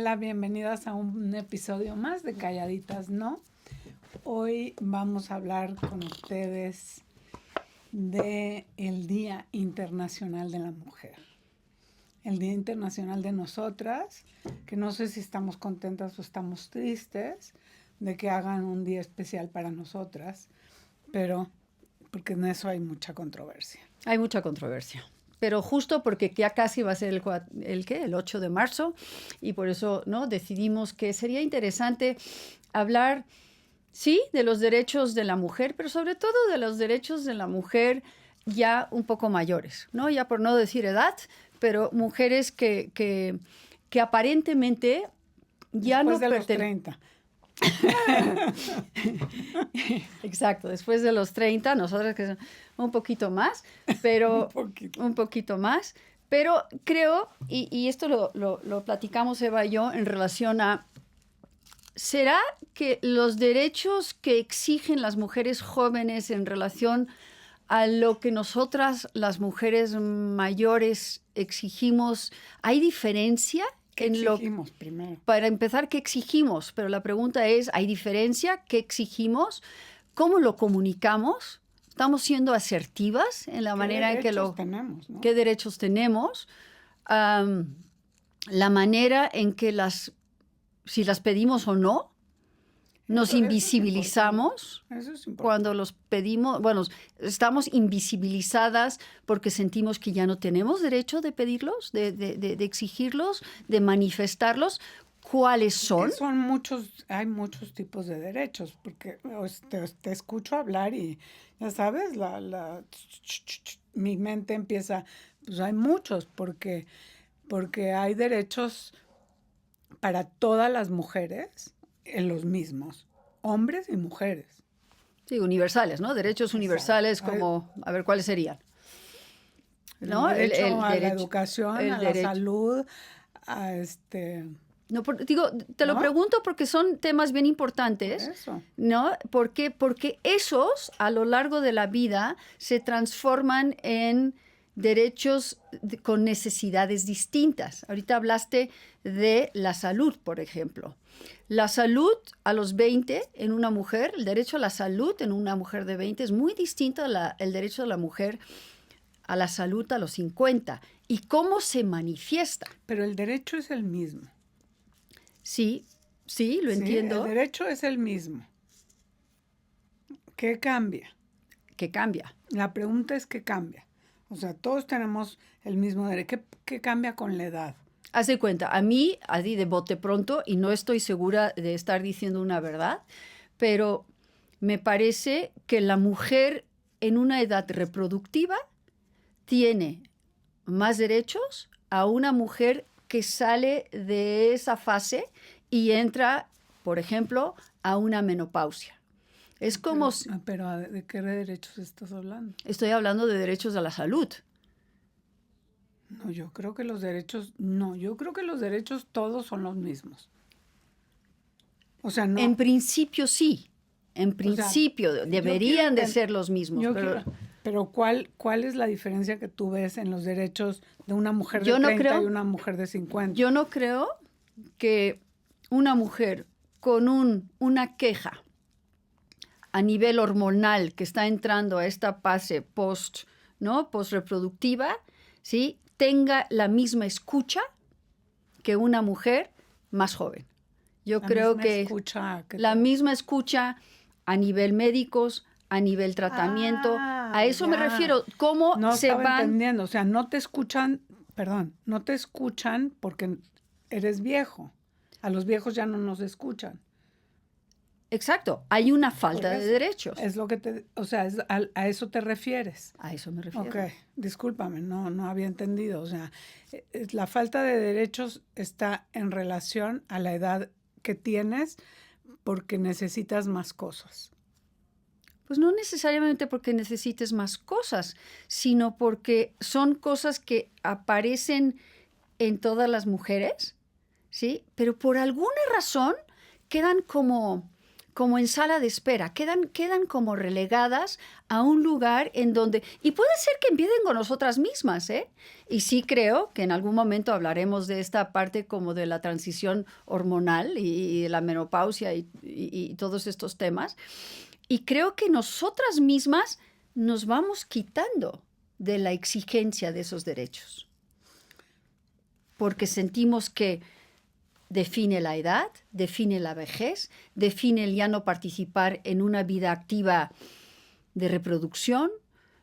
Hola, bienvenidas a un episodio más de Calladitas, ¿no? Hoy vamos a hablar con ustedes de el Día Internacional de la Mujer. El Día Internacional de nosotras, que no sé si estamos contentas o estamos tristes de que hagan un día especial para nosotras, pero porque en eso hay mucha controversia. Hay mucha controversia. Pero justo porque ya casi va a ser el 8 de marzo, y por eso, ¿no?, decidimos que sería interesante hablar, sí, de los derechos de la mujer, pero sobre todo de los derechos de la mujer ya un poco mayores, ¿no? Ya por no decir edad, pero mujeres que aparentemente ya Después no de los 30. Exacto, después de los 30, nosotras que son un poquito más, pero un poquito más, pero creo, y esto lo platicamos Eva y yo en relación a, ¿será que los derechos que exigen las mujeres jóvenes en relación a lo que nosotras las mujeres mayores exigimos, hay diferencia? ¿Qué exigimos primero? Para empezar, ¿qué exigimos? Pero la pregunta es, ¿hay diferencia? ¿Qué exigimos? ¿Cómo lo comunicamos? ¿Estamos siendo asertivas en la manera en que lo... tenemos, ¿no? ¿Qué derechos tenemos? La manera en que si las pedimos o no, nos invisibilizamos. Eso es importante. Cuando los pedimos, bueno, estamos invisibilizadas porque sentimos que ya no tenemos derecho de pedirlos, de exigirlos, de manifestarlos. ¿Cuáles son? Hay muchos tipos de derechos, porque te escucho hablar y ya sabes, mi mente empieza, pues hay muchos, porque hay derechos para todas las mujeres en los mismos, hombres y mujeres. Sí, universales, ¿no? Derechos universales como, a ver, ¿cuáles serían? ¿No? El derecho a la educación, a la salud, a No, te lo pregunto porque son temas bien importantes, ¿no? Porque esos a lo largo de la vida se transforman en derechos con necesidades distintas. Ahorita hablaste de la salud, por ejemplo. La salud a los 20 en una mujer, el derecho a la salud en una mujer de 20 es muy distinto al derecho de la mujer a la salud a los 50. ¿Y cómo se manifiesta? Pero el derecho es el mismo. Sí, lo entiendo. El derecho es el mismo. ¿Qué cambia? ¿Qué cambia? La pregunta es ¿qué cambia? O sea, todos tenemos el mismo derecho. ¿Qué cambia con la edad? Haz de cuenta, a mí, así de bote pronto, y no estoy segura de estar diciendo una verdad, pero me parece que la mujer en una edad reproductiva tiene más derechos a una mujer que sale de esa fase y entra, por ejemplo, a una menopausia. Es como... Pero ¿de qué derechos estás hablando? Estoy hablando de derechos a la salud. No, yo creo que los derechos todos son los mismos. O sea, no. En principio sí. En principio deberían de ser los mismos. Pero ¿cuál es la diferencia que tú ves en los derechos de una mujer de 30 y una mujer de 50? Yo no creo que una mujer con una queja a nivel hormonal que está entrando a esta fase postreproductiva, ¿sí?, tenga la misma escucha que una mujer más joven. Yo creo que la misma escucha a nivel médicos, a nivel tratamiento, a eso me refiero. ¿Cómo no se van? Entendiendo, o sea, no te escuchan porque eres viejo. A los viejos ya no nos escuchan. Exacto, hay una falta de derechos. Es lo que a eso te refieres. A eso me refiero. Ok, discúlpame, no había entendido. O sea, la falta de derechos está en relación a la edad que tienes porque necesitas más cosas. Pues no necesariamente porque necesites más cosas, sino porque son cosas que aparecen en todas las mujeres, ¿sí? Pero por alguna razón quedan como como en sala de espera, quedan como relegadas a un lugar en donde, y puede ser que empiecen con nosotras mismas, ¿eh? Y sí creo que en algún momento hablaremos de esta parte como de la transición hormonal y de la menopausia y todos estos temas, y creo que nosotras mismas nos vamos quitando de la exigencia de esos derechos, porque sentimos que define la edad, define la vejez, define el ya no participar en una vida activa de reproducción,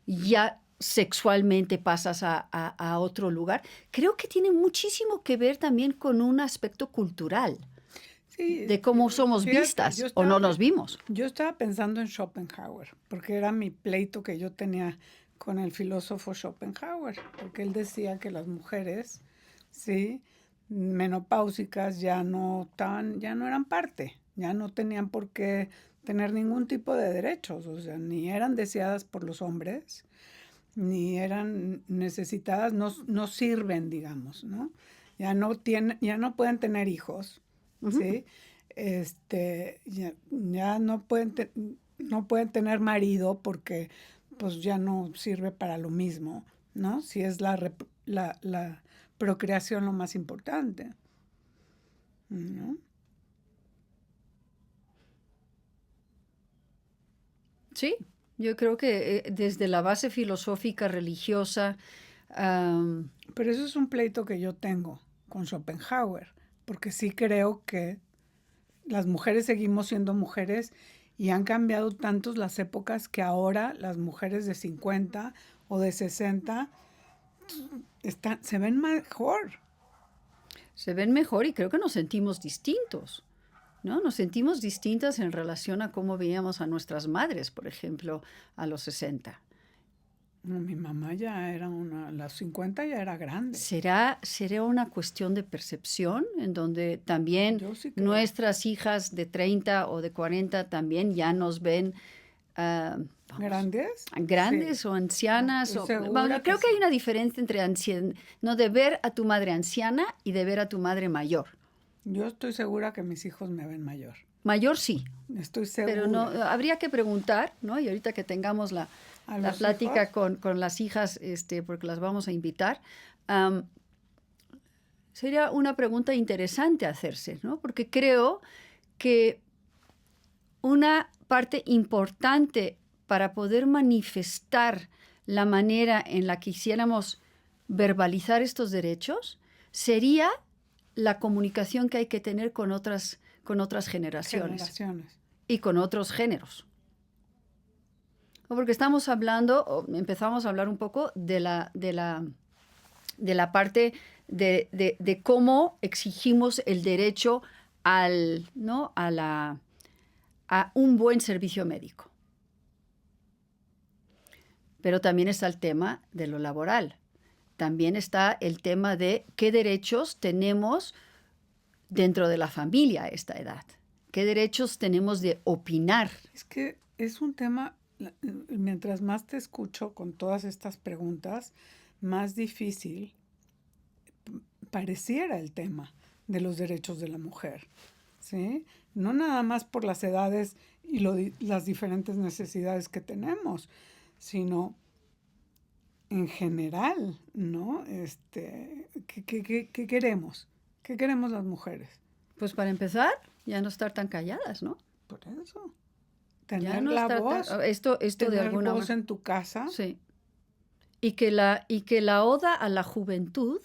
ya sexualmente pasas a otro lugar. Creo que tiene muchísimo que ver también con un aspecto cultural, sí, de cómo somos vistas o no nos vimos. Yo estaba pensando en Schopenhauer, porque era mi pleito que yo tenía con el filósofo Schopenhauer, porque él decía que las mujeres, sí, menopáusicas ya no eran parte, ya no tenían por qué tener ningún tipo de derechos, o sea, ni eran deseadas por los hombres, ni eran necesitadas, no sirven, digamos, ¿no? Ya no pueden tener hijos, ¿sí? Ya no pueden tener marido porque pues ya no sirve para lo mismo, ¿no? Si es la procreación lo más importante, ¿no? Sí, yo creo que desde la base filosófica, religiosa... Pero eso es un pleito que yo tengo con Schopenhauer, porque sí creo que las mujeres seguimos siendo mujeres y han cambiado tantos las épocas que ahora las mujeres de 50 o de 60 se ven mejor. Se ven mejor y creo que nos sentimos distintos, ¿no? Nos sentimos distintas en relación a cómo veíamos a nuestras madres, por ejemplo, a los 60. No, mi mamá ya era a los 50 ya era grande. ¿Será una cuestión de percepción en donde también nuestras hijas de 30 o de 40 también ya nos ven... ¿Grandes sí. O ancianas? Creo que hay una diferencia entre no de ver a tu madre anciana y de ver a tu madre mayor. Yo estoy segura que mis hijos me ven mayor. Mayor sí. Estoy segura. Pero no, habría que preguntar, ¿no? Y ahorita que tengamos la plática con las hijas, porque las vamos a invitar, sería una pregunta interesante hacerse, ¿no? Porque creo que una parte importante para poder manifestar la manera en la que quisiéramos verbalizar estos derechos sería la comunicación que hay que tener con otras generaciones y con otros géneros. Porque empezamos a hablar un poco de la parte de cómo exigimos el derecho a un buen servicio médico. Pero también está el tema de lo laboral. También está el tema de qué derechos tenemos dentro de la familia a esta edad. ¿Qué derechos tenemos de opinar? Es que es un tema, mientras más te escucho con todas estas preguntas, más difícil pareciera el tema de los derechos de la mujer, ¿sí? No nada más por las edades y las diferentes necesidades que tenemos, sino en general, ¿no? ¿Qué queremos? ¿Qué queremos las mujeres? Pues para empezar, ya no estar tan calladas, ¿no? Por eso. Tener la voz. Esto de alguna voz en tu casa. Sí. Y que la oda a la juventud,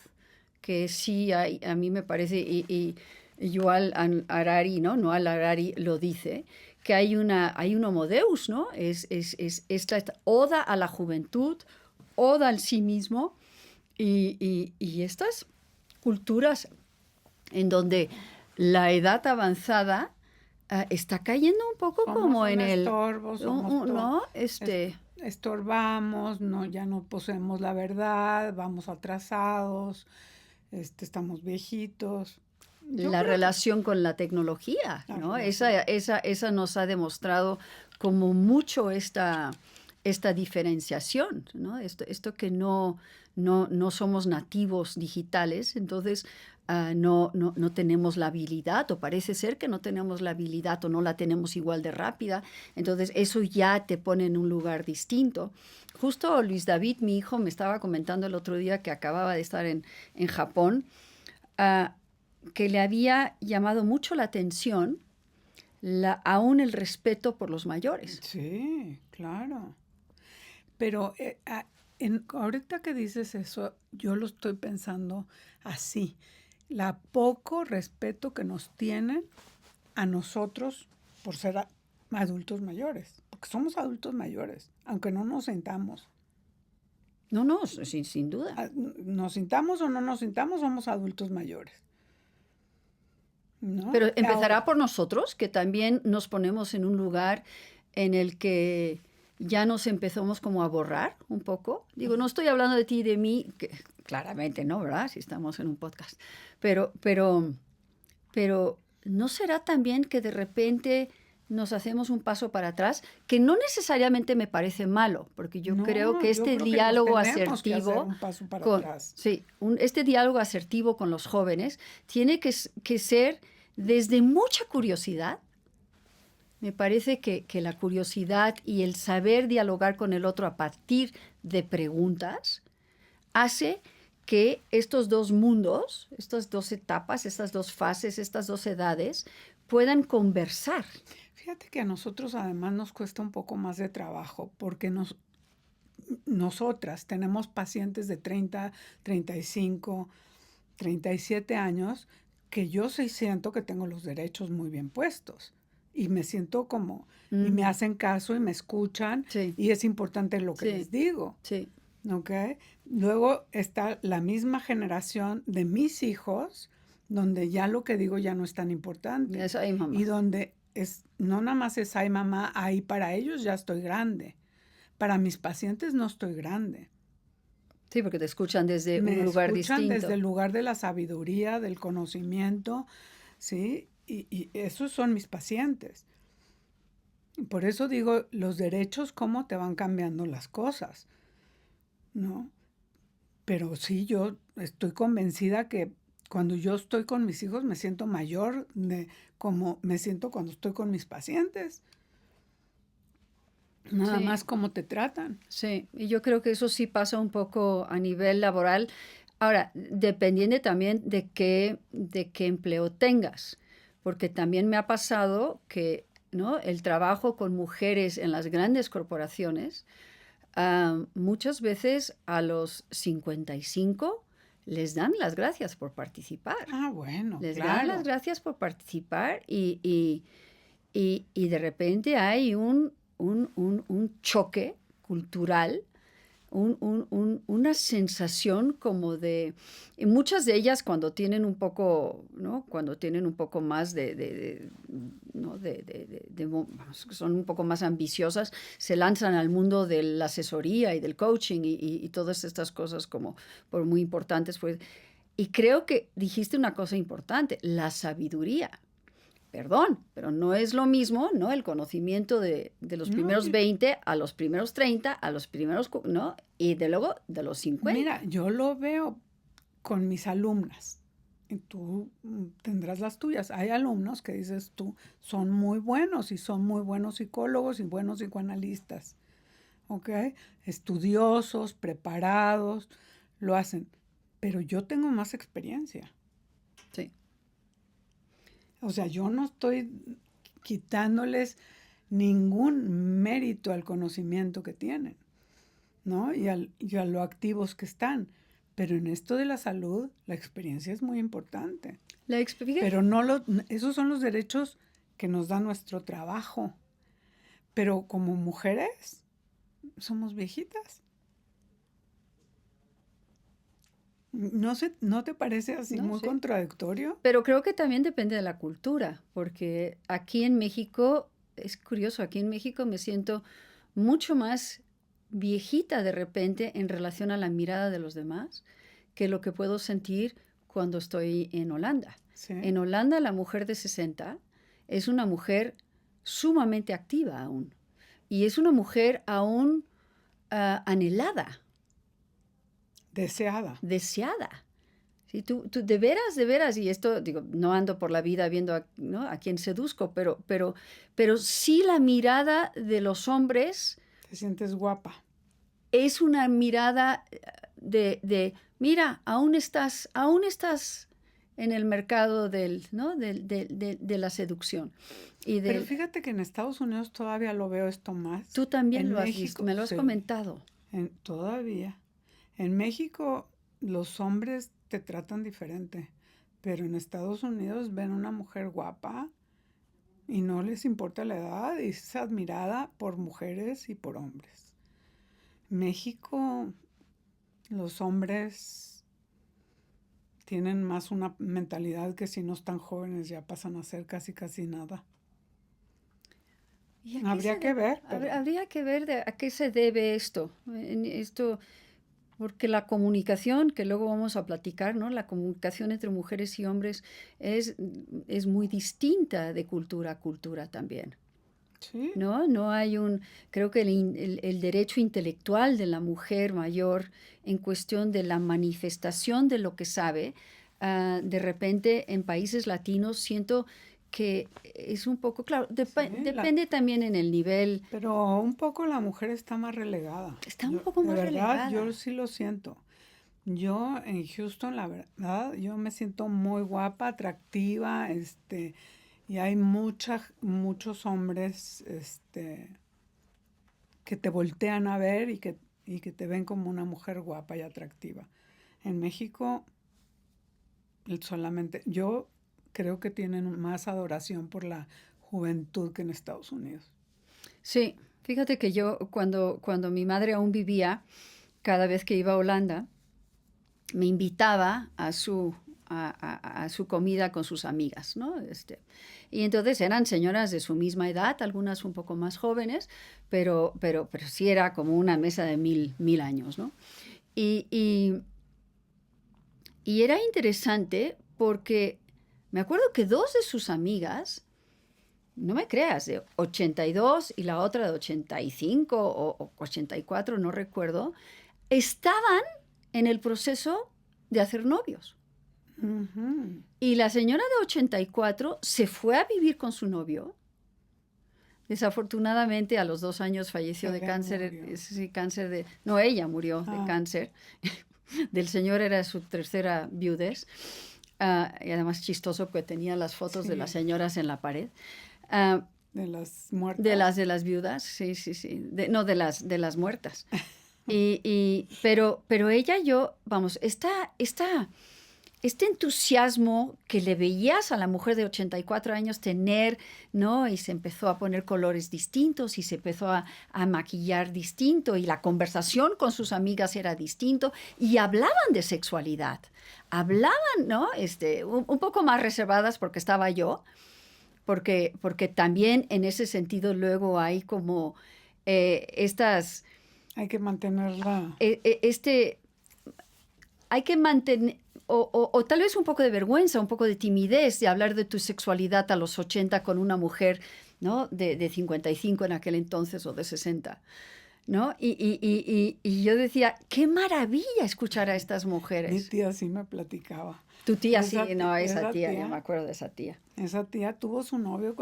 que sí hay, a mí me parece, y Yuval Harari, ¿no? Noah Harari lo dice, que hay un homo deus, ¿no? Es esta oda a la juventud, oda al sí mismo, y estas culturas en donde la edad avanzada está cayendo un poco como en el estorbo, ¿no? Estorbamos, no, ya no poseemos la verdad, vamos atrasados, estamos viejitos. La relación con la tecnología, ¿no? Esa nos ha demostrado como mucho esta esta diferenciación, ¿no? Esto que no somos nativos digitales, entonces no tenemos la habilidad, o parece ser que no tenemos la habilidad, o no la tenemos igual de rápida, entonces eso ya te pone en un lugar distinto. Justo Luis David, mi hijo, me estaba comentando el otro día que acababa de estar en Japón, que le había llamado mucho la atención aún el respeto por los mayores. Sí, claro. Pero ahorita que dices eso, yo lo estoy pensando así. La poco respeto que nos tienen a nosotros por ser adultos mayores. Porque somos adultos mayores, aunque no nos sintamos. No, sin duda. Nos sintamos o no nos sintamos, somos adultos mayores. ¿No? Pero empezará por nosotros, que también nos ponemos en un lugar en el que ya nos empezamos como a borrar un poco. Digo, no estoy hablando de ti y de mí, que claramente no, ¿verdad? Si estamos en un podcast. Pero ¿no será también que de repente nos hacemos un paso para atrás? Que no necesariamente me parece malo, porque yo creo que este diálogo asertivo este diálogo asertivo con los jóvenes tiene que ser desde mucha curiosidad. Me parece que la curiosidad y el saber dialogar con el otro a partir de preguntas hace que estos dos mundos, estas dos etapas, estas dos fases, estas dos edades, puedan conversar. Fíjate que a nosotros además nos cuesta un poco más de trabajo porque nosotras tenemos pacientes de 30, 35, 37 años que yo sí siento que tengo los derechos muy bien puestos y me siento como, y me hacen caso y me escuchan y es importante lo que les digo. Sí. ¿Okay? Luego está la misma generación de mis hijos donde ya lo que digo ya no es tan importante. Ay, mamá. Y donde no nada más es, ay mamá, ahí para ellos ya estoy grande. Para mis pacientes no estoy grande. Sí, porque te escuchan desde un lugar distinto. Desde el lugar de la sabiduría, del conocimiento, ¿sí? Y esos son mis pacientes. Por eso digo, los derechos, cómo te van cambiando las cosas, ¿no? Pero sí, yo estoy convencida que cuando yo estoy con mis hijos me siento mayor de como me siento cuando estoy con mis pacientes. Nada más cómo te tratan. Sí, y yo creo que eso sí pasa un poco a nivel laboral. Ahora, dependiendo también de qué empleo tengas, porque también me ha pasado que, ¿no?, el trabajo con mujeres en las grandes corporaciones, muchas veces a los 55 les dan las gracias por participar. Ah, bueno, les dan las gracias por participar y de repente hay un choque cultural, una sensación como de... Y muchas de ellas cuando tienen un poco, ¿no?, cuando tienen un poco más son un poco más ambiciosas, se lanzan al mundo de la asesoría y del coaching y todas estas cosas como por muy importantes. Pues, y creo que dijiste una cosa importante, la sabiduría. Perdón, pero no es lo mismo, ¿no?, el conocimiento de los primeros 20 a los primeros 30, a los primeros, ¿no?, y de luego de los 50. Mira, yo lo veo con mis alumnas. Y tú tendrás las tuyas. Hay alumnos que dices tú, son muy buenos y son muy buenos psicólogos y buenos psicoanalistas. ¿Ok? Estudiosos, preparados, lo hacen. Pero yo tengo más experiencia. Sí. O sea, yo no estoy quitándoles ningún mérito al conocimiento que tienen, ¿no? Y a lo activos que están. Pero en esto de la salud, la experiencia es muy importante. Pero esos son los derechos que nos da nuestro trabajo. Pero como mujeres, somos viejitas. ¿No te parece así muy contradictorio? Pero creo que también depende de la cultura, porque aquí en México, es curioso, aquí en México me siento mucho más viejita de repente en relación a la mirada de los demás que lo que puedo sentir cuando estoy en Holanda. Sí. En Holanda la mujer de 60 es una mujer sumamente activa aún. Y es una mujer aún anhelada. Deseada. Sí, tú de veras, y esto, digo, no ando por la vida viendo ¿no? a quién seduzco, pero sí la mirada de los hombres. Te sientes guapa. Es una mirada mira, aún estás en el mercado ¿no? de la seducción. Pero fíjate que en Estados Unidos todavía lo veo esto más. Tú también lo has visto, me lo has comentado. Todavía. En México los hombres te tratan diferente, pero en Estados Unidos ven una mujer guapa y no les importa la edad y es admirada por mujeres y por hombres. En México los hombres tienen más una mentalidad que si no están jóvenes ya pasan a ser casi nada. Habría que ver. Habría que ver a qué se debe esto. Porque la comunicación, que luego vamos a platicar, ¿no? La comunicación entre mujeres y hombres es muy distinta de cultura a cultura también. Sí. No hay creo que el derecho intelectual de la mujer mayor en cuestión de la manifestación de lo que sabe, de repente en países latinos siento que es un poco, claro, depende también en el nivel. Pero un poco la mujer está más relegada. Está un poco más relegada. De verdad, yo sí lo siento. Yo en Houston, la verdad, yo me siento muy guapa, atractiva, y hay muchos hombres, que te voltean a ver y que te ven como una mujer guapa y atractiva. En México, solamente, yo creo que tienen más adoración por la juventud que en Estados Unidos. Sí, fíjate que yo cuando mi madre aún vivía, cada vez que iba a Holanda, me invitaba a su comida con sus amigas, ¿no? Y entonces eran señoras de su misma edad, algunas un poco más jóvenes, pero sí era como una mesa de mil años, ¿no? Y era interesante porque me acuerdo que dos de sus amigas, no me creas, de 82 y la otra de 85 o 84, no recuerdo, estaban en el proceso de hacer novios. Uh-huh. Y la señora de 84 se fue a vivir con su novio. Desafortunadamente a los 2 años falleció de cáncer. Sí, cáncer no, ella murió de cáncer. Del señor era su tercera viudez. Y además chistoso porque tenía las fotos de las señoras en la pared. De las muertas. De las viudas, sí. De las muertas. Pero ella, vamos, este entusiasmo que le veías a la mujer de 84 años tener, ¿no? Y se empezó a poner colores distintos y se empezó a maquillar distinto y la conversación con sus amigas era distinto y hablaban de sexualidad. Hablaban, ¿no? Un poco más reservadas porque estaba yo, porque también en ese sentido luego hay como estas... Hay que mantenerla. Hay que mantener... O tal vez un poco de vergüenza, un poco de timidez de hablar de tu sexualidad a los 80 con una mujer, ¿no? De 55 en aquel entonces o de 60, ¿no? Y yo decía, qué maravilla escuchar a estas mujeres. Mi tía sí me platicaba. Tu tía sí, no, esa tía, yo me acuerdo de esa tía. Esa tía tuvo su novio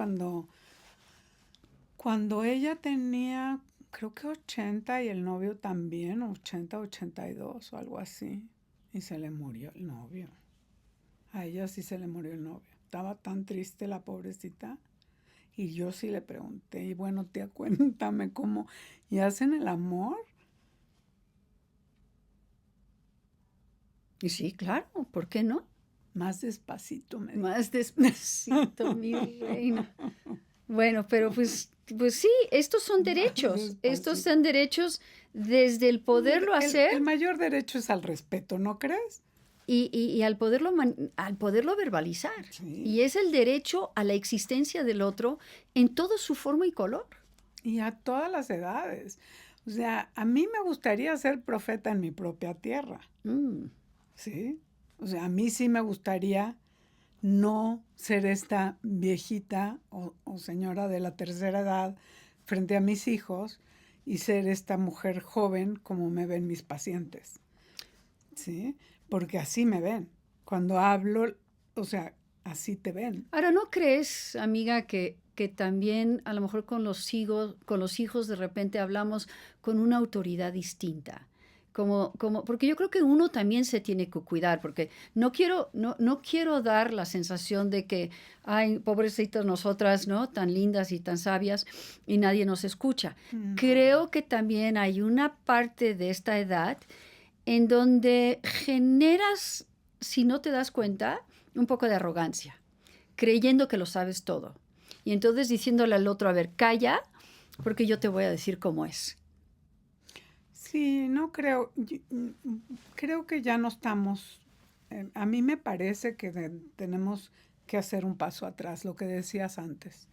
cuando ella tenía, creo que 80 y el novio también, 80, 82 o algo así. Y se le murió el novio. A ella sí se le murió el novio. Estaba tan triste la pobrecita. Y yo sí le pregunté, y bueno, tía, cuéntame cómo. ¿Y hacen el amor? Y sí, claro, ¿por qué no? Más despacito, me dijo. Más despacito, mi reina. Bueno, pero pues sí, estos son derechos. Estos son derechos desde el poderlo hacer. El mayor derecho es al respeto, ¿no crees? Y al poderlo verbalizar. Sí. Y es el derecho a la existencia del otro en toda su forma y color. Y a todas las edades. O sea, a mí me gustaría ser profeta en mi propia tierra. ¿Sí? O sea, a mí sí me gustaría no ser esta viejita o señora de la tercera edad frente a mis hijos y ser esta mujer joven como me ven mis pacientes, ¿sí? Porque así me ven. Cuando hablo, o sea, así te ven. Ahora, ¿no crees, amiga, que también a lo mejor con los hijos de repente hablamos con una autoridad distinta? Porque yo creo que uno también se tiene que cuidar, porque no quiero dar la sensación de que, ay, pobrecitas nosotras, ¿no? Tan lindas y tan sabias, y nadie nos escucha. No. Creo que también hay una parte de esta edad en donde generas, si no te das cuenta, un poco de arrogancia, creyendo que lo sabes todo. Y entonces diciéndole al otro, a ver, calla, porque yo te voy a decir cómo es. Sí, no creo, creo que ya no estamos, a mí me parece que tenemos que hacer un paso atrás, lo que decías antes,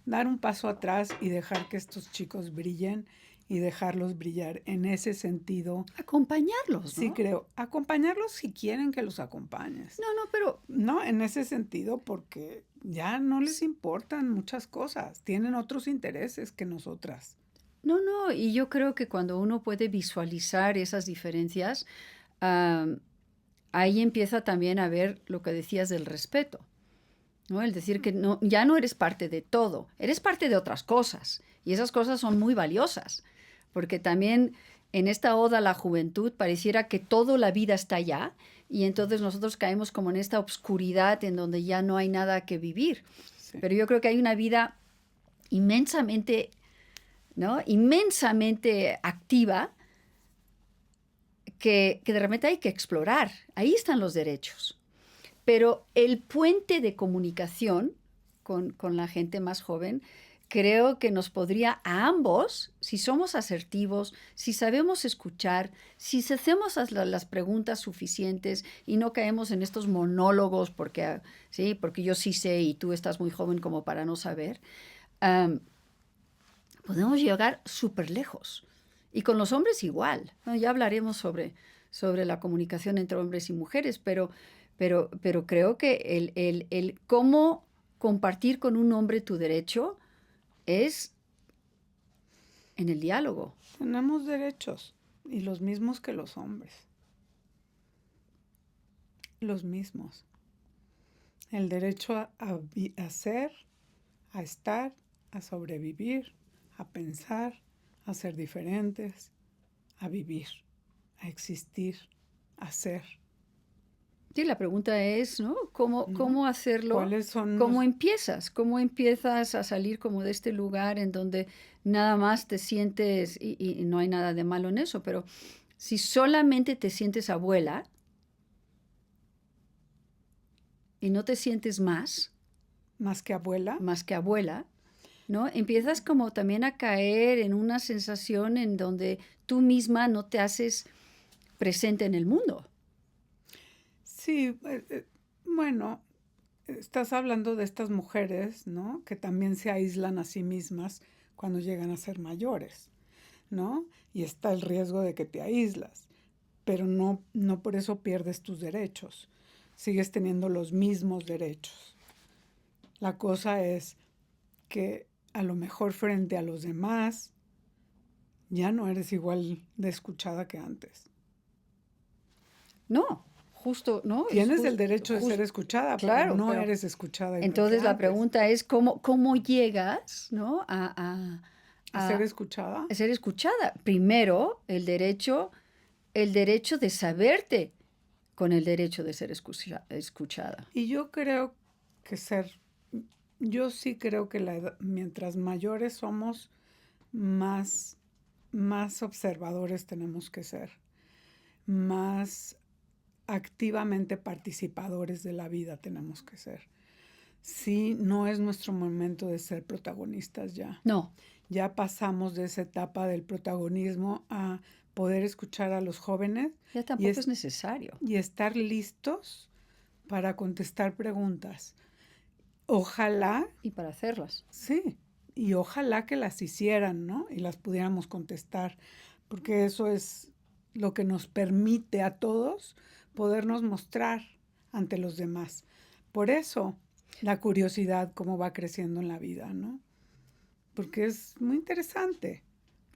dar un paso atrás y dejar que estos chicos brillen y dejarlos brillar en ese sentido. Acompañarlos, ¿no? Sí, creo, acompañarlos si quieren que los acompañes. No, pero... No, en ese sentido, porque ya no les importan muchas cosas, tienen otros intereses que nosotras. No, y yo creo que cuando uno puede visualizar esas diferencias, ahí empieza también a ver lo que decías del respeto, ¿no? El decir que ya no eres parte de todo, eres parte de otras cosas, y esas cosas son muy valiosas, porque también en esta oda a la juventud pareciera que toda la vida está allá, y entonces nosotros caemos como en esta obscuridad en donde ya no hay nada que vivir. Sí. Pero yo creo que hay una vida inmensamente, ¿no? Inmensamente activa que de repente hay que explorar. Ahí están los derechos. Pero el puente de comunicación con la gente más joven creo que nos podría a ambos, si somos asertivos, si sabemos escuchar, si hacemos las preguntas suficientes y no caemos en estos monólogos porque yo sí sé y tú estás muy joven como para no saber, podemos llegar súper lejos. Y con los hombres igual, ¿no? Ya hablaremos sobre la comunicación entre hombres y mujeres, pero creo que el cómo compartir con un hombre tu derecho es en el diálogo. Tenemos derechos y los mismos que los hombres. Los mismos. El derecho a ser, a estar, a sobrevivir, a pensar, a ser diferentes, a vivir, a existir, a ser. Sí, la pregunta es, ¿no? ¿Cómo hacerlo? ¿Cuáles son ¿Cómo empiezas? ¿Cómo empiezas a salir como de este lugar en donde nada más te sientes, y no hay nada de malo en eso, pero si solamente te sientes abuela y no te sientes más que abuela, ¿no? Empiezas como también a caer en una sensación en donde tú misma no te haces presente en el mundo. Sí, bueno, estás hablando de estas mujeres, ¿no? Que también se aíslan a sí mismas cuando llegan a ser mayores, ¿no? Y está el riesgo de que te aíslas, pero no por eso pierdes tus derechos. Sigues teniendo los mismos derechos. La cosa es que a lo mejor frente a los demás ya no eres igual de escuchada que antes. No. Justo, ¿no? Tienes el derecho de ser escuchada, claro, pero no eres escuchada. Entonces la pregunta es cómo llegas, ¿no? a ser escuchada. A ser escuchada. Primero, el derecho de saberte con el derecho de ser escuchada. Y yo sí creo que mientras mayores somos, más observadores tenemos que ser, más activamente participadores de la vida tenemos que ser. Sí, no es nuestro momento de ser protagonistas ya. No. Ya pasamos de esa etapa del protagonismo a poder escuchar a los jóvenes. Ya tampoco es necesario. Y estar listos para contestar preguntas. Ojalá. Y para hacerlas. Sí, y ojalá que las hicieran, ¿no? Y las pudiéramos contestar, porque eso es lo que nos permite a todos podernos mostrar ante los demás. Por eso la curiosidad, cómo va creciendo en la vida, ¿no? Porque es muy interesante.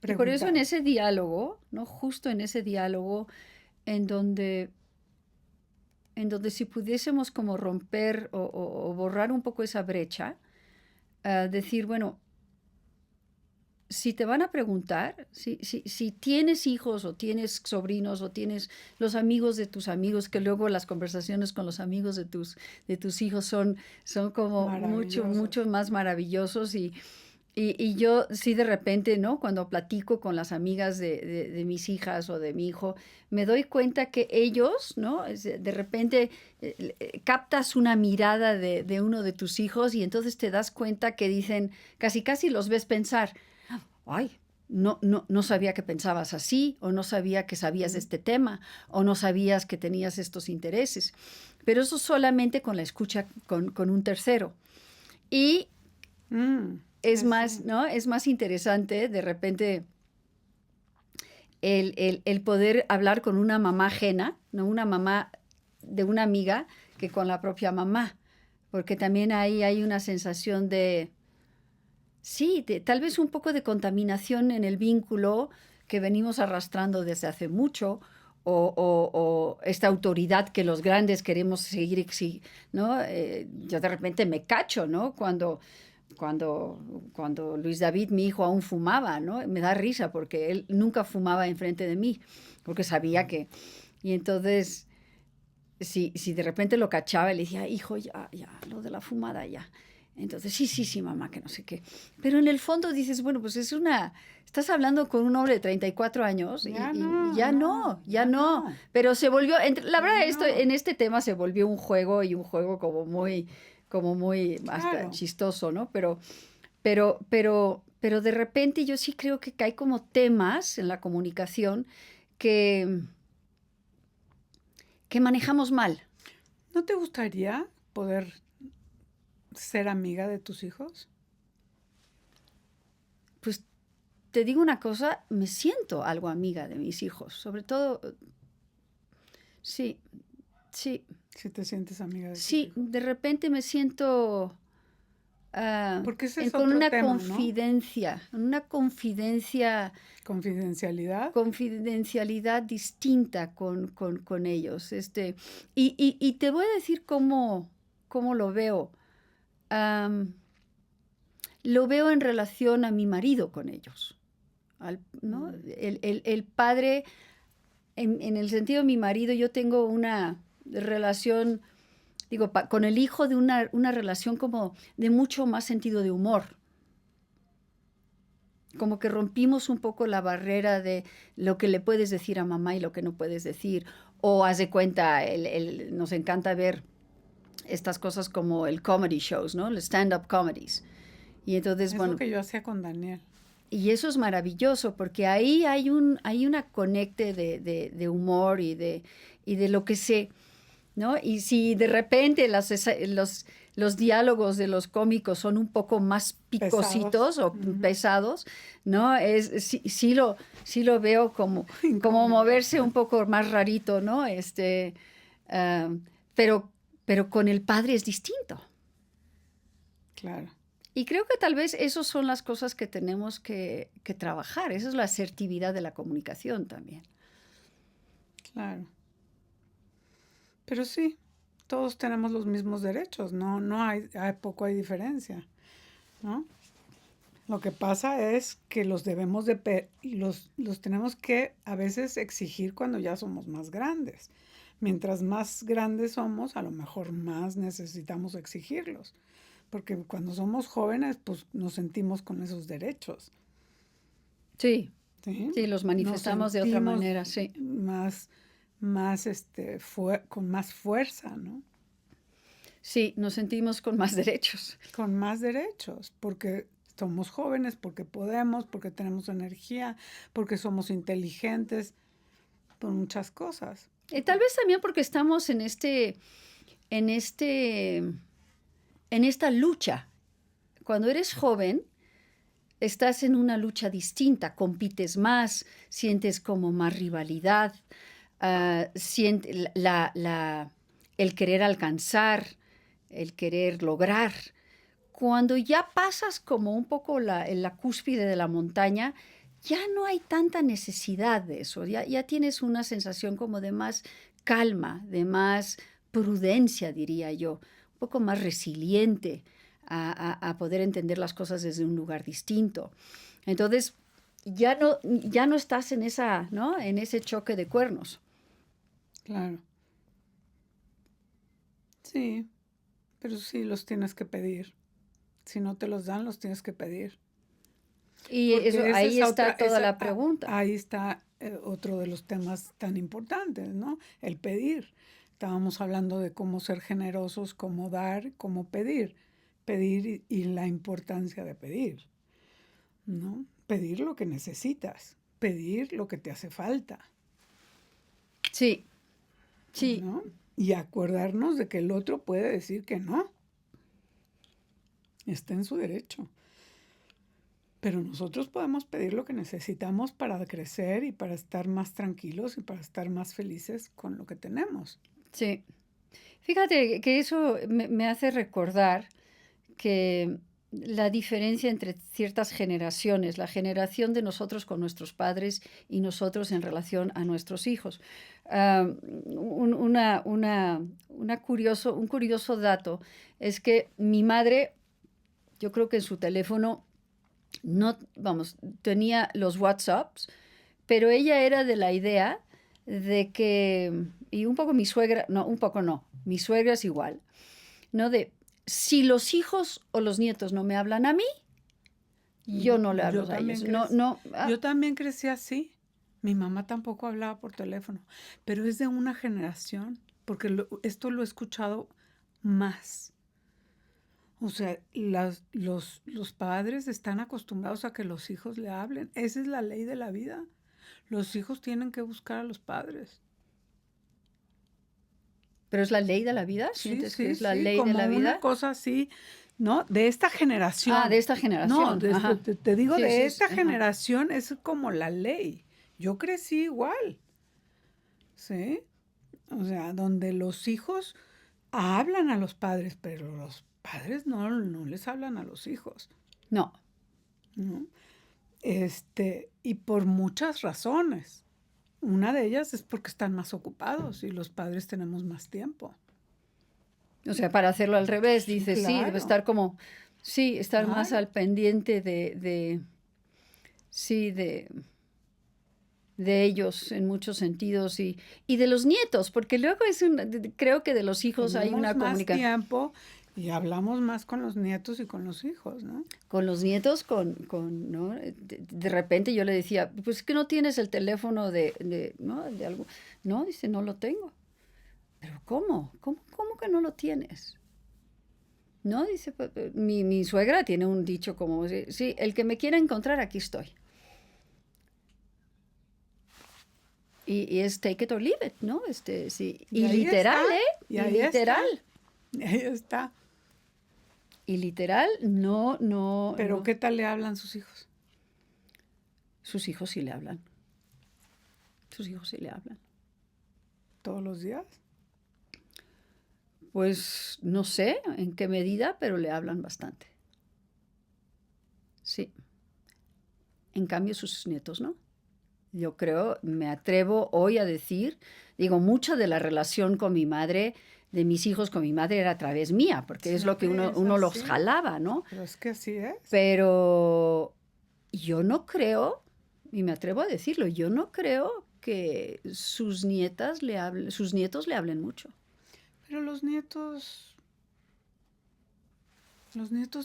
Y por eso en ese diálogo, ¿no? Justo en ese diálogo en donde si pudiésemos como romper o borrar un poco esa brecha, decir, bueno, si te van a preguntar, si tienes hijos o tienes sobrinos o tienes los amigos de tus amigos, que luego las conversaciones con los amigos de tus hijos son como mucho más maravillosos y yo sí de repente, ¿no? Cuando platico con las amigas de mis hijas o de mi hijo, me doy cuenta que ellos, ¿no? De repente captas una mirada de uno de tus hijos y entonces te das cuenta que dicen, casi los ves pensar, ay, no sabía que pensabas así, o no sabía que sabías de este tema, o no sabías que tenías estos intereses. Pero eso solamente con la escucha con un tercero. Y es más, ¿no? Es más interesante de repente el poder hablar con una mamá ajena, ¿no? Una mamá de una amiga, que con la propia mamá. Porque también ahí hay una sensación de... Sí, tal vez un poco de contaminación en el vínculo que venimos arrastrando desde hace mucho, o esta autoridad que los grandes queremos seguir, ¿no? Yo de repente me cacho, ¿no? Cuando Luis David, mi hijo, aún fumaba, ¿no? Me da risa porque él nunca fumaba enfrente de mí, porque sabía que... Y entonces, si de repente lo cachaba, le decía, hijo, ya, lo de la fumada, ya. Entonces, sí, mamá, que no sé qué. Pero en el fondo dices, bueno, pues estás hablando con un hombre de 34 años y ya no. Pero se volvió, la verdad, en este tema se volvió un juego y un juego como muy hasta chistoso, ¿no? Pero de repente yo sí creo que hay como temas en la comunicación que manejamos mal. ¿No te gustaría poder ser amiga de tus hijos? Pues te digo una cosa, me siento algo amiga de mis hijos, sobre todo, sí. Si te sientes amiga de tus hijos. De repente me siento porque ese es con otro una tema, confidencia, ¿no? Una confidencialidad distinta con ellos. Y te voy a decir cómo lo veo. Lo veo en relación a mi marido con ellos, ¿no? El padre, en el sentido de mi marido, yo tengo una relación, con el hijo de una relación como de mucho más sentido de humor. Como que rompimos un poco la barrera de lo que le puedes decir a mamá y lo que no puedes decir. O haz de cuenta, nos encanta ver estas cosas como el comedy shows, ¿no? Los stand-up comedies. Y entonces, es lo que yo hacía con Daniel. Y eso es maravilloso, porque ahí hay una conecte de humor y de lo que sé, ¿no? Y si de repente los diálogos de los cómicos son un poco más picositos o pesados, ¿no? Sí lo veo como moverse un poco más rarito, ¿no? Pero con el padre es distinto. Claro. Y creo que tal vez esas son las cosas que tenemos que trabajar. Esa es la asertividad de la comunicación también. Claro. Pero sí, todos tenemos los mismos derechos, no hay poco hay diferencia, ¿no? Lo que pasa es que los debemos los tenemos que a veces exigir cuando ya somos más grandes. Mientras más grandes somos, a lo mejor más necesitamos exigirlos. Porque cuando somos jóvenes, pues nos sentimos con esos derechos. Sí, los manifestamos de otra manera, sí. Con más fuerza, ¿no? Sí, nos sentimos con más derechos. Con más derechos, porque somos jóvenes, porque podemos, porque tenemos energía, porque somos inteligentes, por muchas cosas. Y tal vez también porque estamos en esta lucha. Cuando eres joven, estás en una lucha distinta, compites más, sientes como más rivalidad, el querer alcanzar, el querer lograr. Cuando ya pasas como un poco en la cúspide de la montaña, ya no hay tanta necesidad de eso, ya tienes una sensación como de más calma, de más prudencia, diría yo, un poco más resiliente a poder entender las cosas desde un lugar distinto. Entonces, ya no estás en en ese choque de cuernos. Claro. Sí, pero sí los tienes que pedir. Si no te los dan, los tienes que pedir. Y ahí está toda la pregunta. Ahí está otro de los temas tan importantes, ¿no? El pedir. Estábamos hablando de cómo ser generosos, cómo dar, cómo pedir. Pedir y la importancia de pedir, ¿no? Pedir lo que necesitas, pedir lo que te hace falta. Sí, sí. ¿No? Y acordarnos de que el otro puede decir que no. Está en su derecho. Pero nosotros podemos pedir lo que necesitamos para crecer y para estar más tranquilos y para estar más felices con lo que tenemos. Sí. Fíjate que eso me hace recordar que la diferencia entre ciertas generaciones, la generación de nosotros con nuestros padres y nosotros en relación a nuestros hijos. Un curioso dato es que mi madre, yo creo que en su teléfono tenía los WhatsApps, pero ella era de la idea de que, y un poco mi suegra, mi suegra es igual, ¿no? De si los hijos o los nietos no me hablan a mí, yo no le hablo a ellos. Yo también crecí así. Mi mamá tampoco hablaba por teléfono, pero es de una generación, porque esto lo he escuchado más. O sea, los padres están acostumbrados a que los hijos le hablen. Esa es la ley de la vida. Los hijos tienen que buscar a los padres. ¿Pero es la ley de la vida? ¿Sientes que es la ley de la vida? Una cosa así, ¿no? De esta generación. Ah, de esta generación. No, te digo, de esta generación es como la ley. Yo crecí igual, ¿sí? O sea, donde los hijos hablan a los padres, pero los padres no les hablan a los hijos. No. ¿No? Y por muchas razones. Una de ellas es porque están más ocupados y los padres tenemos más tiempo. O sea, para hacerlo al revés, dices, claro. Sí, debe estar como, estar claro. Más al pendiente de ellos en muchos sentidos y de los nietos, porque luego creo que de los hijos hay una comunicación. Más tiempo y hablamos más con los nietos y con los hijos, ¿no? Con los nietos, ¿no? De repente yo le decía, pues que no tienes el teléfono ¿no? De algo. No, dice, no lo tengo. ¿Pero cómo? ¿Cómo que no lo tienes? No, dice, mi suegra tiene un dicho como, sí, el que me quiera encontrar, aquí estoy. Y es take it or leave it, ¿no? Sí. Y literal, está. Y literal. Ahí está. Y literal, no. ¿Pero no. qué tal le hablan sus hijos? Sus hijos sí le hablan. Sus hijos sí le hablan. ¿Todos los días? Pues no sé en qué medida, pero le hablan bastante. Sí. En cambio, sus nietos no. Yo creo, me atrevo hoy a decir, mucha de la relación con mi madre, de mis hijos con mi madre era a través mía, porque es lo que uno los jalaba, ¿no? Pero es que así es. Pero yo no creo, y me atrevo a decirlo, yo no creo que sus nietos le hablen mucho. Pero los nietos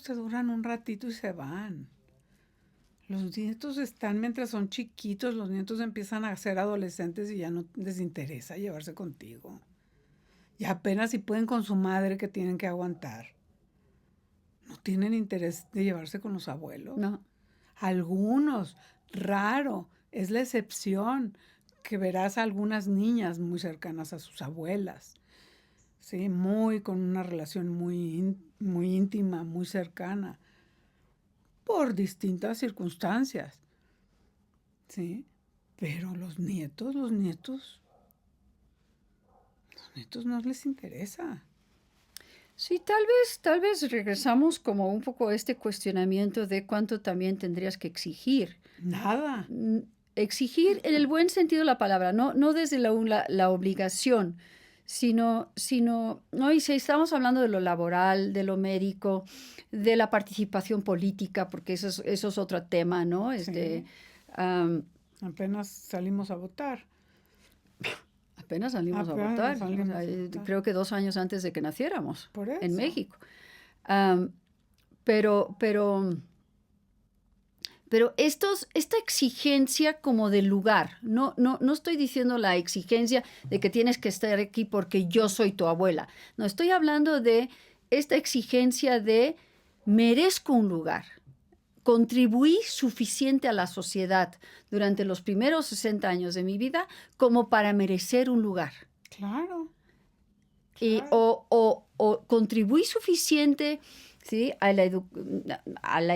te duran un ratito y se van. Los nietos están mientras son chiquitos, los nietos empiezan a ser adolescentes y ya no les interesa llevarse contigo. Y apenas si pueden con su madre que tienen que aguantar. No tienen interés de llevarse con los abuelos. No. Algunos, raro, es la excepción que verás a algunas niñas muy cercanas a sus abuelas. Sí, con una relación muy íntima, muy cercana. Por distintas circunstancias, ¿sí? Pero los nietos no les interesa. Sí, tal vez regresamos como un poco a este cuestionamiento de cuánto también tendrías que exigir. Nada. Exigir en el buen sentido de la palabra, no desde la obligación, sino, ¿no? Y si estamos hablando de lo laboral, de lo médico, de la participación política, porque eso es otro tema, ¿no? Sí. Apenas salimos a votar. Apenas salimos a votar. Creo que 2 años antes de que naciéramos. Por eso. En México. Pero esta exigencia como del lugar, no estoy diciendo la exigencia de que tienes que estar aquí porque yo soy tu abuela. No, estoy hablando de esta exigencia de merezco un lugar. Contribuí suficiente a la sociedad durante los primeros 60 años de mi vida como para merecer un lugar. Claro. O contribuí suficiente, ¿sí? a la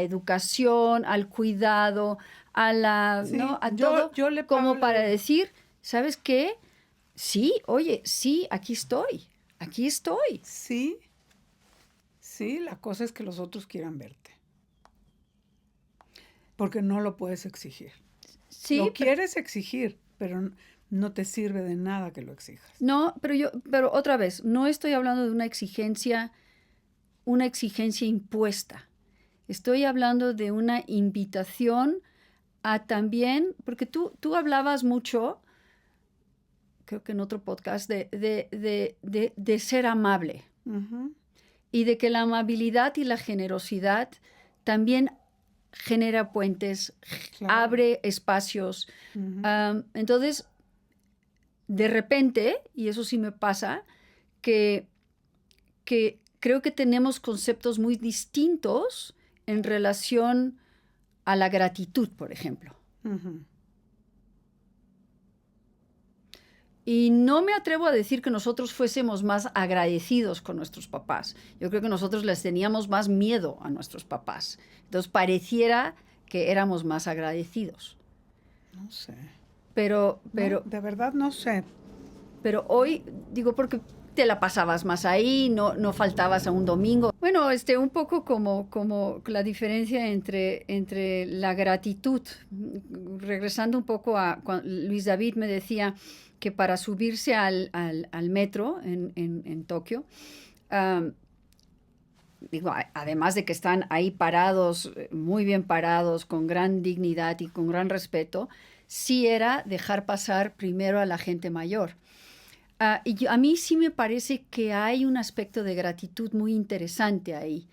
educación, al cuidado, sí, ¿no? a todo, como para decir, ¿sabes qué? Sí, oye, sí, aquí estoy. Sí, la cosa es que los otros quieran verte. Porque no lo puedes exigir. Sí, lo quieres exigir, pero no te sirve de nada que lo exijas. No, pero otra vez, no estoy hablando de una exigencia impuesta. Estoy hablando de una invitación a también, porque tú hablabas mucho, creo que en otro podcast, de ser amable. Uh-huh. Y de que la amabilidad y la generosidad también genera puentes, claro. Abre espacios. Uh-huh. Entonces, de repente, y eso sí me pasa, que creo que tenemos conceptos muy distintos en relación a la gratitud, por ejemplo. Uh-huh. Y no me atrevo a decir que nosotros fuésemos más agradecidos con nuestros papás. Yo creo que nosotros les teníamos más miedo a nuestros papás. Entonces pareciera que éramos más agradecidos. No sé. Pero no, de verdad no sé. Pero hoy, digo, porque te la pasabas más ahí, no faltabas a un domingo. Bueno, un poco como la diferencia entre la gratitud. Regresando un poco a cuando Luis David me decía que para subirse al metro en Tokio, digo, además de que están ahí parados, muy bien parados, con gran dignidad y con gran respeto, sí era dejar pasar primero a la gente mayor. Y a mí sí me parece que hay un aspecto de gratitud muy interesante ahí.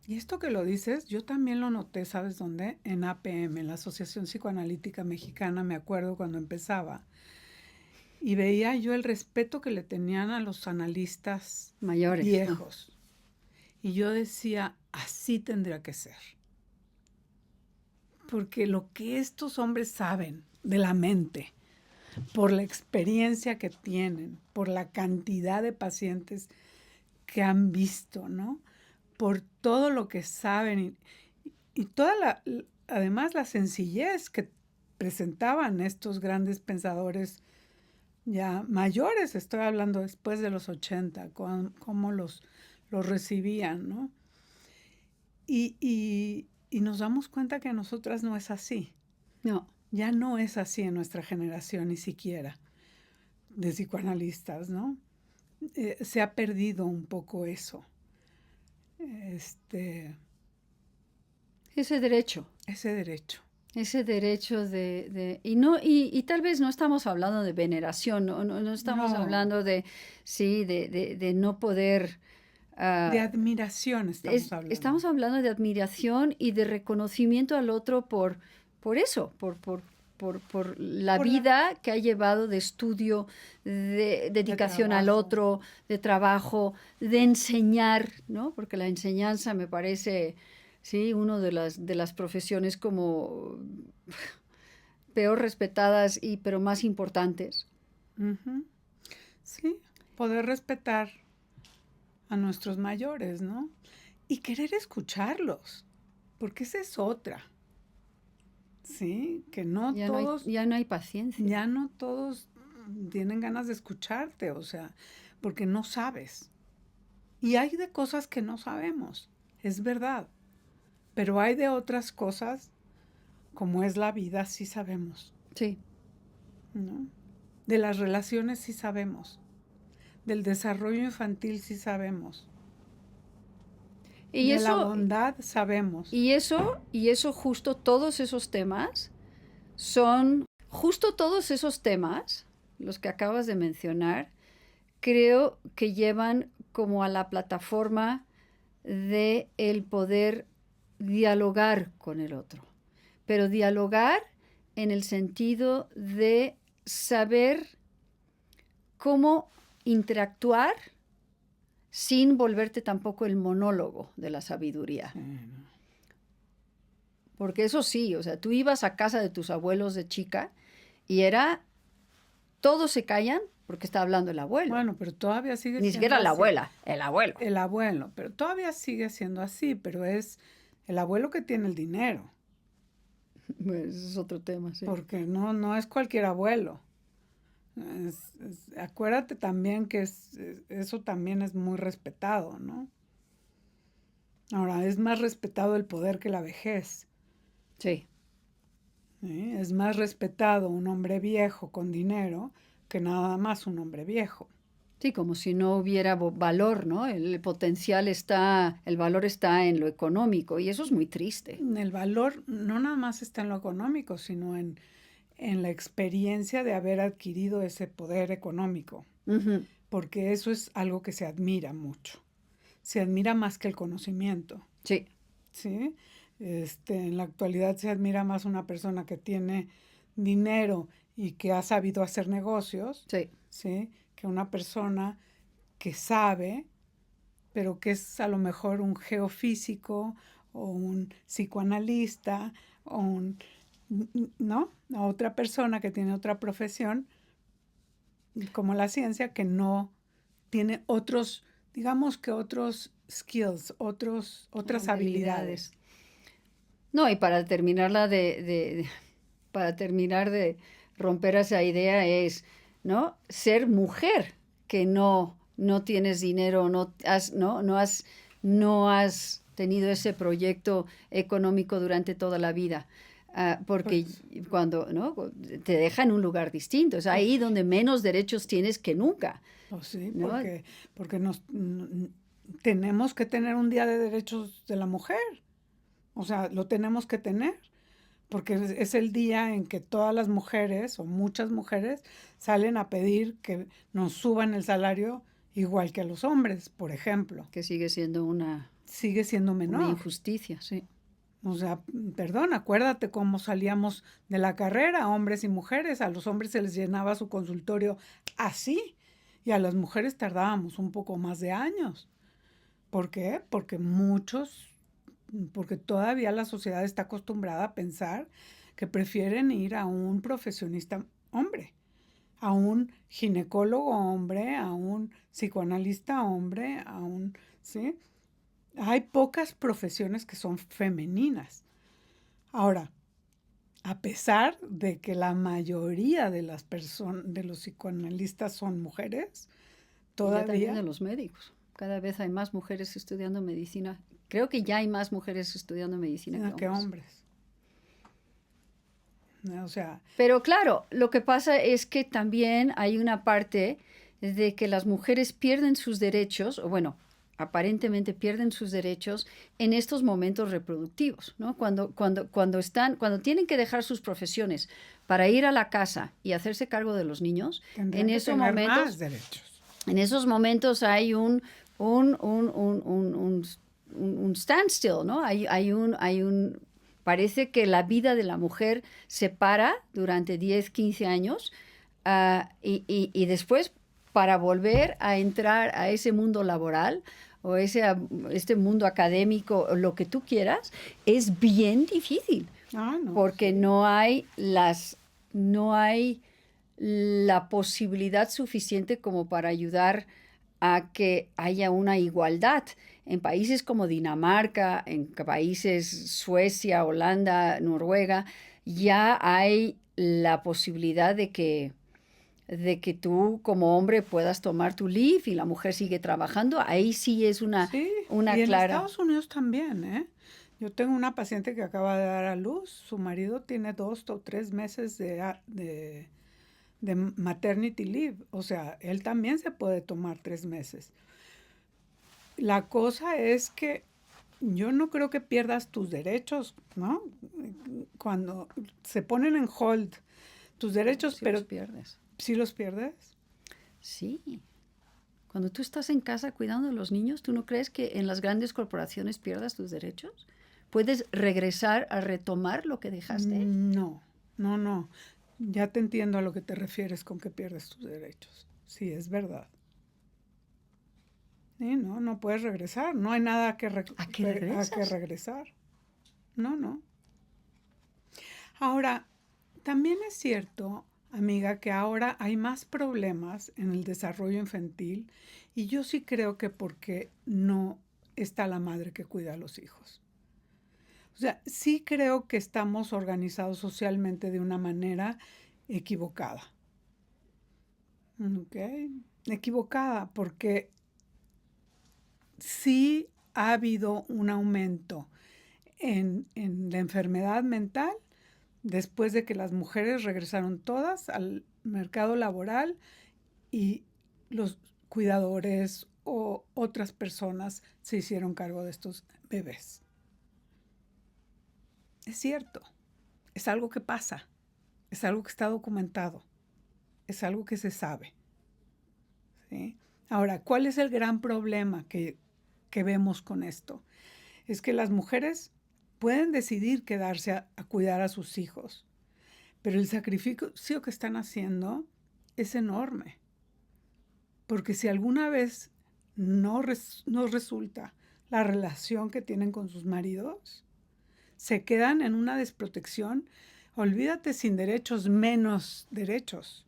Y esto que lo dices, yo también lo noté, ¿sabes dónde? En APM, en la Asociación Psicoanalítica Mexicana, me acuerdo cuando empezaba. Y veía yo el respeto que le tenían a los analistas mayores, viejos. ¿No? Y yo decía, así tendría que ser. Porque lo que estos hombres saben de la mente, por la experiencia que tienen, por la cantidad de pacientes que han visto, ¿no? Por todo lo que saben y toda además la sencillez que presentaban estos grandes pensadores ya mayores, estoy hablando después de los 80, cómo los recibían, ¿no? Y nos damos cuenta que a nosotras no es así. No. Ya no es así en nuestra generación, ni siquiera, de psicoanalistas, ¿no? Se ha perdido un poco eso. Ese derecho. Ese derecho y tal vez no estamos hablando de veneración, no estamos hablando de no poder... de admiración estamos hablando. Estamos hablando de admiración y de reconocimiento al otro por eso, por la vida que ha llevado de estudio, de dedicación al otro, de trabajo, de enseñar, ¿no? Porque la enseñanza me parece, sí, una de las profesiones como peor respetadas pero más importantes. Uh-huh. Sí, poder respetar a nuestros mayores, ¿no? Y querer escucharlos, porque esa es otra. Sí, que no todos... ya no hay paciencia. Ya no todos tienen ganas de escucharte, o sea, porque no sabes. Y hay de cosas que no sabemos, es verdad. Pero hay de otras cosas, como es la vida, sí sabemos. Sí. ¿No? De las relaciones sí sabemos. Del desarrollo infantil sí sabemos. Y de eso, la bondad sabemos. Y eso justo todos esos temas todos esos temas, los que acabas de mencionar, creo que llevan como a la plataforma de el poder dialogar con el otro. Pero dialogar en el sentido de saber cómo interactuar sin volverte tampoco el monólogo de la sabiduría. Sí, no. Porque eso sí, o sea, tú ibas a casa de tus abuelos de chica y era, todos se callan porque está hablando el abuelo. Bueno, pero todavía sigue Ni siendo siquiera la así. abuela, el abuelo. El abuelo, pero todavía sigue siendo así, pero es el abuelo que tiene el dinero. Pues ese es otro tema, sí. Porque no es cualquier abuelo. Acuérdate también que eso también es muy respetado, ¿no? Ahora, es más respetado el poder que la vejez. Sí. ¿Sí? Es más respetado un hombre viejo con dinero que nada más un hombre viejo. Sí, como si no hubiera valor, ¿no? El valor está en lo económico y eso es muy triste. El valor no nada más está en lo económico, sino en la experiencia de haber adquirido ese poder económico, porque eso es algo que se admira mucho. Se admira más que el conocimiento. Sí. ¿Sí? En la actualidad se admira más una persona que tiene dinero y que ha sabido hacer negocios, Sí. ¿sí? Que una persona que sabe, pero que es a lo mejor un geofísico o un psicoanalista o ¿no? A otra persona que tiene otra profesión, como la ciencia, que no tiene otros, digamos que otros skills, otras habilidades. No, y para terminar de romper esa idea es, ¿no? Ser mujer, que no tienes dinero, no has tenido ese proyecto económico durante toda la vida. Porque pues, cuando ¿no? te deja en un lugar distinto, es ahí donde menos derechos tienes que nunca. Oh, sí, ¿no? porque tenemos que tener un día de derechos de la mujer. O sea, lo tenemos que tener, porque es el día en que todas las mujeres o muchas mujeres salen a pedir que nos suban el salario igual que a los hombres, por ejemplo. Que sigue siendo menor. Una injusticia, sí. O sea, perdón, acuérdate cómo salíamos de la carrera, hombres y mujeres. A los hombres se les llenaba su consultorio así y a las mujeres tardábamos un poco más de años. ¿Por qué? Porque todavía la sociedad está acostumbrada a pensar que prefieren ir a un profesionista hombre, a un ginecólogo hombre, a un psicoanalista hombre, ¿sí? Hay pocas profesiones que son femeninas. Ahora, a pesar de que la mayoría de de los psicoanalistas son mujeres, todavía... Y ya también de los médicos. Cada vez hay más mujeres estudiando medicina. Creo que ya hay más mujeres estudiando medicina que hombres. O sea... Pero claro, lo que pasa es que también hay una parte de que las mujeres pierden sus derechos, o bueno, aparentemente pierden sus derechos en estos momentos reproductivos, ¿no? Cuando tienen que dejar sus profesiones para ir a la casa y hacerse cargo de los niños, en esos momentos más derechos. En esos momentos hay un standstill, ¿no? Parece que la vida de la mujer se para durante 10, 15 años y después para volver a entrar a ese mundo laboral o este mundo académico, lo que tú quieras, es bien difícil. No, porque sí. no hay la posibilidad suficiente como para ayudar a que haya una igualdad. En países como Dinamarca, en países Suecia, Holanda, Noruega, ya hay la posibilidad de que de que tú como hombre puedas tomar tu leave y la mujer sigue trabajando, ahí sí es una y clara... en Estados Unidos también, ¿eh? Yo tengo una paciente que acaba de dar a luz, su marido tiene 2 o 3 meses de maternity leave, o sea, él también se puede tomar 3 meses. La cosa es que yo no creo que pierdas tus derechos, ¿no? Cuando se ponen en hold tus derechos, Sí pero los pierdes. ¿sí los pierdes? Sí. Cuando tú estás en casa cuidando de los niños, ¿tú no crees que en las grandes corporaciones pierdas tus derechos? ¿Puedes regresar a retomar lo que dejaste? No. Ya te entiendo a lo que te refieres con que pierdes tus derechos. Sí, es verdad. Sí, no puedes regresar. No hay nada ¿A qué regresas? a que regresar. No. Ahora, también es cierto, amiga, que ahora hay más problemas en el desarrollo infantil y yo sí creo que porque no está la madre que cuida a los hijos. O sea, sí creo que estamos organizados socialmente de una manera equivocada. ¿Ok? Equivocada porque sí ha habido un aumento en la enfermedad mental después de que las mujeres regresaron todas al mercado laboral y los cuidadores o otras personas se hicieron cargo de estos bebés. Es cierto, es algo que pasa, es algo que está documentado, es algo que se sabe. ¿Sí? Ahora, ¿cuál es el gran problema que vemos con esto? Es que las mujeres pueden decidir quedarse a cuidar a sus hijos, pero el sacrificio que están haciendo es enorme. Porque si alguna vez no resulta la relación que tienen con sus maridos, se quedan en una desprotección. Olvídate, sin derechos, menos derechos.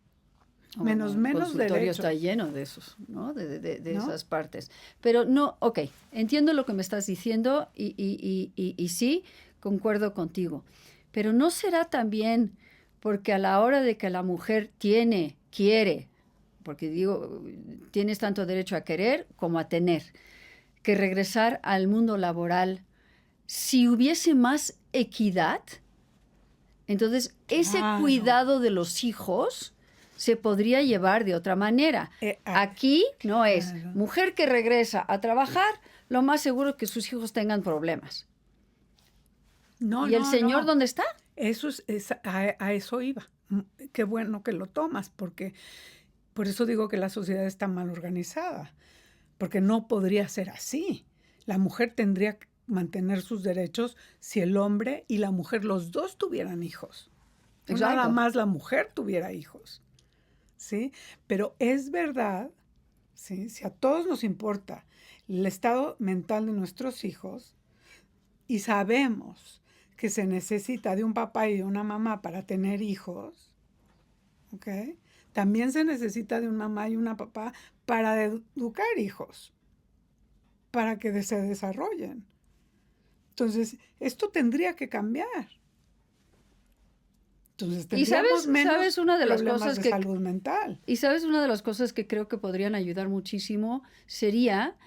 Menos el consultorio derechos. Está lleno de esos, ¿no? De ¿No? esas partes. Pero no, ok, entiendo lo que me estás diciendo y sí, concuerdo contigo. Pero ¿no será también porque a la hora de que la mujer quiere, porque digo, tienes tanto derecho a querer como a tener, que regresar al mundo laboral, si hubiese más equidad, entonces ese cuidado de los hijos se podría llevar de otra manera. Aquí no es mujer que regresa a trabajar, lo más seguro es que sus hijos tengan problemas. ¿Y el señor dónde está? Eso a eso iba. Qué bueno que lo tomas, porque por eso digo que la sociedad está mal organizada, porque no podría ser así. La mujer tendría que mantener sus derechos si el hombre y la mujer, los dos tuvieran hijos. No nada más la mujer tuviera hijos. ¿Sí? Pero es verdad, ¿sí? Si a todos nos importa el estado mental de nuestros hijos y sabemos que se necesita de un papá y de una mamá para tener hijos, ¿ok? También se necesita de una mamá y una papá para educar hijos, para que se desarrollen. Entonces, esto tendría que cambiar. Entonces, tendríamos menos problemas de salud mental. Y sabes, una de las cosas que creo que podrían ayudar muchísimo sería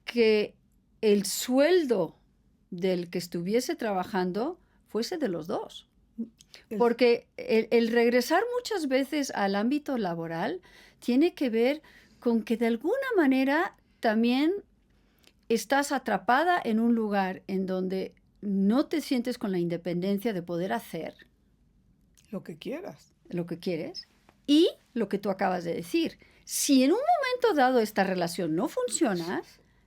que el sueldo del que estuviese trabajando fuese de los dos. Porque el regresar muchas veces al ámbito laboral tiene que ver con que de alguna manera también estás atrapada en un lugar en donde no te sientes con la independencia de poder hacer lo que quieras. Lo que quieres. Y lo que tú acabas de decir. Si en un momento dado esta relación no funciona,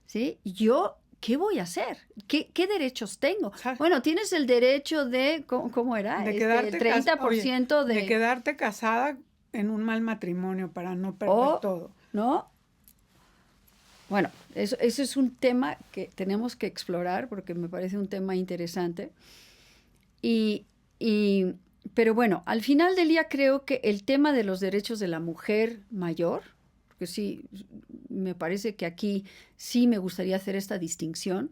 ¿sí? Yo, ¿qué voy a hacer? ¿Qué derechos tengo? Bueno, tienes el derecho de, ¿cómo era? De quedarte el 30% de quedarte casada en un mal matrimonio para no perder todo. ¿No? Bueno, eso es un tema que tenemos que explorar porque me parece un tema interesante. Pero bueno, al final del día creo que el tema de los derechos de la mujer mayor, porque sí, me parece que aquí sí me gustaría hacer esta distinción,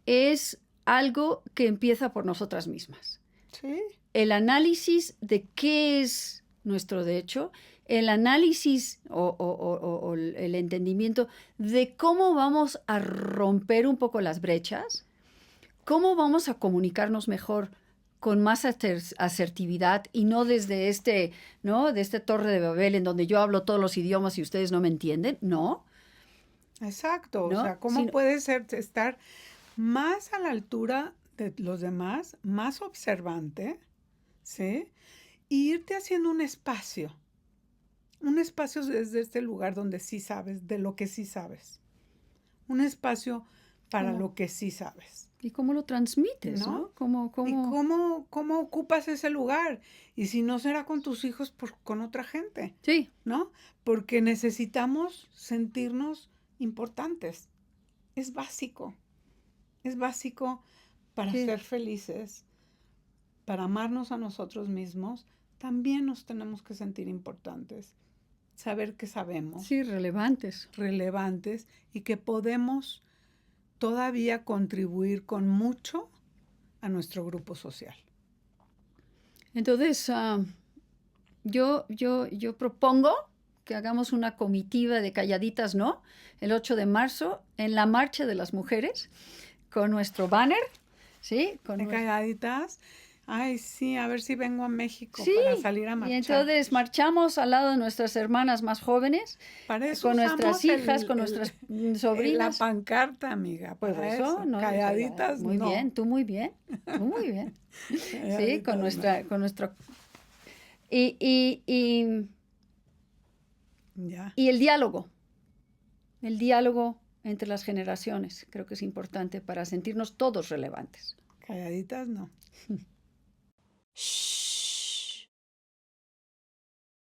es algo que empieza por nosotras mismas. Sí. El análisis de qué es nuestro derecho, el análisis o el entendimiento de cómo vamos a romper un poco las brechas, cómo vamos a comunicarnos mejor con más asertividad y no desde ¿no? De este Torre de Babel en donde yo hablo todos los idiomas y ustedes no me entienden, ¿no? Exacto, ¿no? o sea, ¿cómo puedes estar más a la altura de los demás, más observante, ¿sí? Y irte haciendo un espacio desde este lugar donde sí sabes, de lo que sí sabes. Un espacio para lo que sí sabes. ¿Y cómo lo transmites, no? ¿Y cómo ocupas ese lugar? Y si no será con tus hijos, pues con otra gente. Sí. ¿No? Porque necesitamos sentirnos importantes. Es básico. Es básico para ser felices, para amarnos a nosotros mismos. También nos tenemos que sentir importantes. Saber que sabemos. Sí, relevantes. Relevantes y que podemos todavía contribuir con mucho a nuestro grupo social. Entonces, yo propongo que hagamos una comitiva de calladitas, ¿no? El 8 de marzo, en la Marcha de las Mujeres, con nuestro banner, ¿sí? ¿De calladitas? Ay, sí, a ver si vengo a México para salir a marchar. Y entonces marchamos al lado de nuestras hermanas más jóvenes, con nuestras hijas, con nuestras sobrinas. La pancarta, amiga, para eso. No, calladitas, muy bien, tú muy bien, tú muy bien. Sí, con nuestro... Y el diálogo entre las generaciones, creo que es importante para sentirnos todos relevantes. Calladitas, no. Shh.